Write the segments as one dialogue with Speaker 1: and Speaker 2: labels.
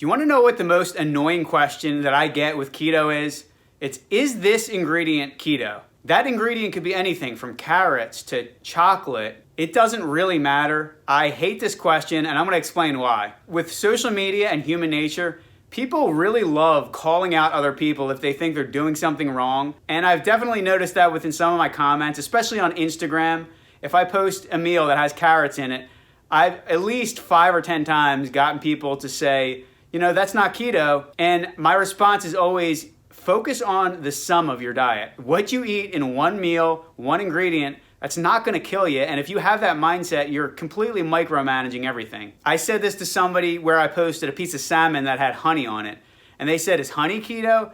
Speaker 1: you want to know what the most annoying question that I get with keto is? Is this ingredient keto? That ingredient could be anything from carrots to chocolate. It doesn't really matter. I hate this question, and I'm gonna explain why. With social media and human nature, people really love calling out other people if they think they're doing something wrong. And I've definitely noticed that within some of my comments, especially on Instagram. If I post a meal that has carrots in it, I've at least 5 or 10 times gotten people to say, that's not keto. And my response is always, focus on the sum of your diet. What you eat in one meal, one ingredient, that's not gonna kill you. And if you have that mindset, you're completely micromanaging everything. I said this to somebody where I posted a piece of salmon that had honey on it. And they said, is honey keto?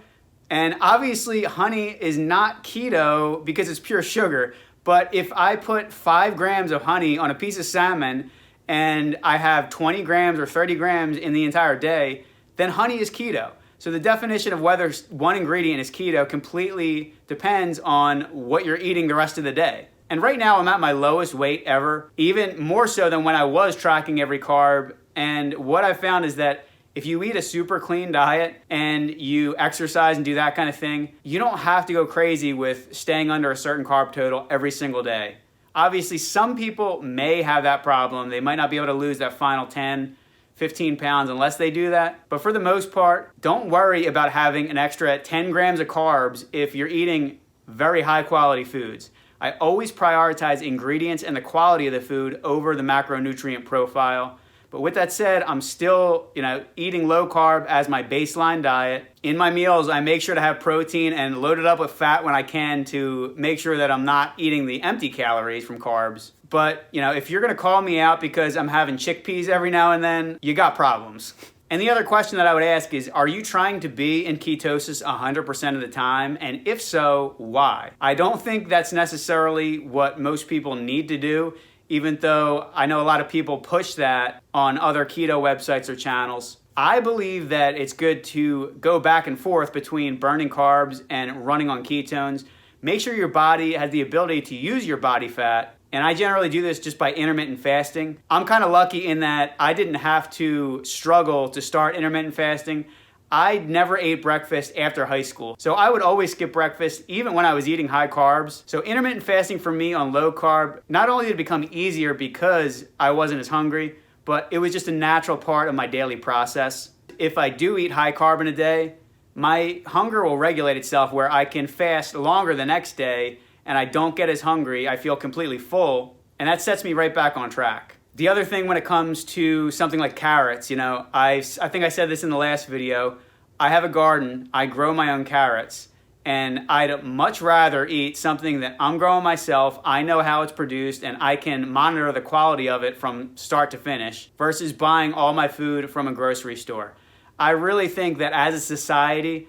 Speaker 1: And obviously honey is not keto because it's pure sugar. But if I put 5 grams of honey on a piece of salmon and I have 20 grams or 30 grams in the entire day, then honey is keto. So the definition of whether one ingredient is keto completely depends on what you're eating the rest of the day. And right now I'm at my lowest weight ever, even more so than when I was tracking every carb. And what I found is that if you eat a super clean diet and you exercise and do that kind of thing, you don't have to go crazy with staying under a certain carb total every single day. Obviously, some people may have that problem. They might not be able to lose that final 10, 15 pounds unless they do that. But for the most part, don't worry about having an extra 10 grams of carbs if you're eating very high quality foods. I always prioritize ingredients and the quality of the food over the macronutrient profile. But with that said, I'm still, eating low carb as my baseline diet. In my meals, I make sure to have protein and load it up with fat when I can to make sure that I'm not eating the empty calories from carbs. But, if you're gonna call me out because I'm having chickpeas every now and then, you got problems. And the other question that I would ask is, are you trying to be in ketosis 100% of the time? And if so, why? I don't think that's necessarily what most people need to do, even though I know a lot of people push that on other keto websites or channels. I believe that it's good to go back and forth between burning carbs and running on ketones. Make sure your body has the ability to use your body fat. And I generally do this just by intermittent fasting. I'm kind of lucky in that I didn't have to struggle to start intermittent fasting. I never ate breakfast after high school. So I would always skip breakfast even when I was eating high carbs. So intermittent fasting for me on low carb, not only did it become easier because I wasn't as hungry, but it was just a natural part of my daily process. If I do eat high carb in a day, my hunger will regulate itself where I can fast longer the next day and I don't get as hungry. I feel completely full, and that sets me right back on track. The other thing when it comes to something like carrots, I think I said this in the last video, I have a garden, I grow my own carrots, and I'd much rather eat something that I'm growing myself, I know how it's produced, and I can monitor the quality of it from start to finish, versus buying all my food from a grocery store. I really think that as a society,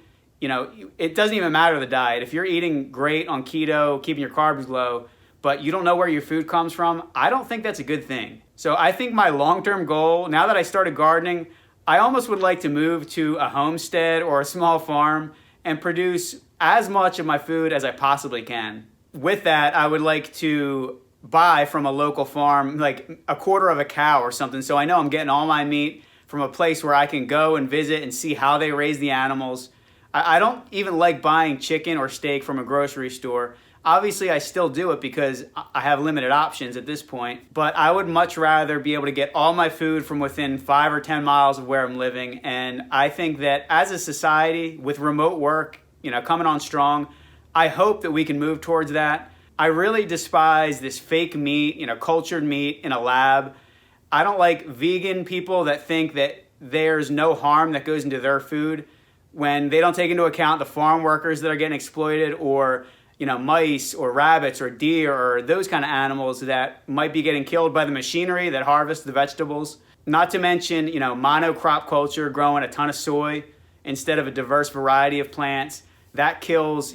Speaker 1: it doesn't even matter the diet. If you're eating great on keto, keeping your carbs low, but you don't know where your food comes from, I don't think that's a good thing. So I think my long-term goal, now that I started gardening, I almost would like to move to a homestead or a small farm and produce as much of my food as I possibly can. With that, I would like to buy from a local farm, like a quarter of a cow or something, so I know I'm getting all my meat from a place where I can go and visit and see how they raise the animals. I don't even like buying chicken or steak from a grocery store. Obviously, I still do it because I have limited options at this point, but I would much rather be able to get all my food from within 5 or 10 miles of where I'm living. And I think that as a society with remote work, coming on strong, I hope that we can move towards that. I really despise this fake meat, cultured meat in a lab. I don't like vegan people that think that there's no harm that goes into their food when they don't take into account the farm workers that are getting exploited, or mice or rabbits or deer or those kind of animals that might be getting killed by the machinery that harvests the vegetables. Not to mention, monocrop culture, growing a ton of soy instead of a diverse variety of plants. That kills,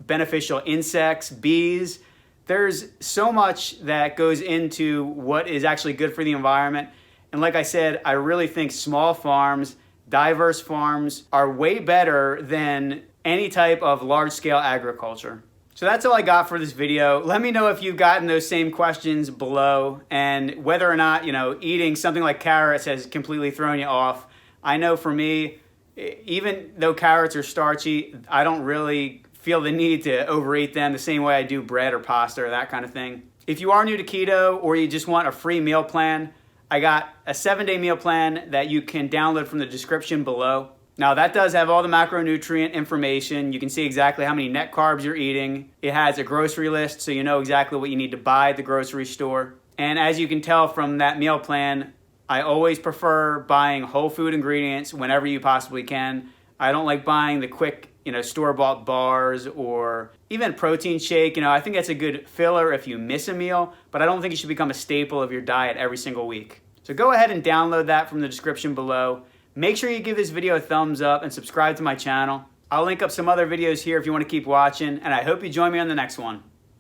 Speaker 1: beneficial insects, bees. There's so much that goes into what is actually good for the environment. And like I said, I really think small farms, diverse farms are way better than any type of large-scale agriculture. So that's all I got for this video. Let me know if you've gotten those same questions below and whether or not, eating something like carrots has completely thrown you off. I know for me, even though carrots are starchy, I don't really feel the need to overeat them the same way I do bread or pasta or that kind of thing. If you are new to keto or you just want a free meal plan, I got a 7-day meal plan that you can download from the description below. Now that does have all the macronutrient information. You can see exactly how many net carbs you're eating. It has a grocery list so you know exactly what you need to buy at the grocery store. And as you can tell from that meal plan, I always prefer buying whole food ingredients whenever you possibly can. I don't like buying the quick, store-bought bars or even protein shake. I think that's a good filler if you miss a meal, but I don't think it should become a staple of your diet every single week. So go ahead and download that from the description below. Make sure you give this video a thumbs up and subscribe to my channel. I'll link up some other videos here if you want to keep watching, and I hope you join me on the next one.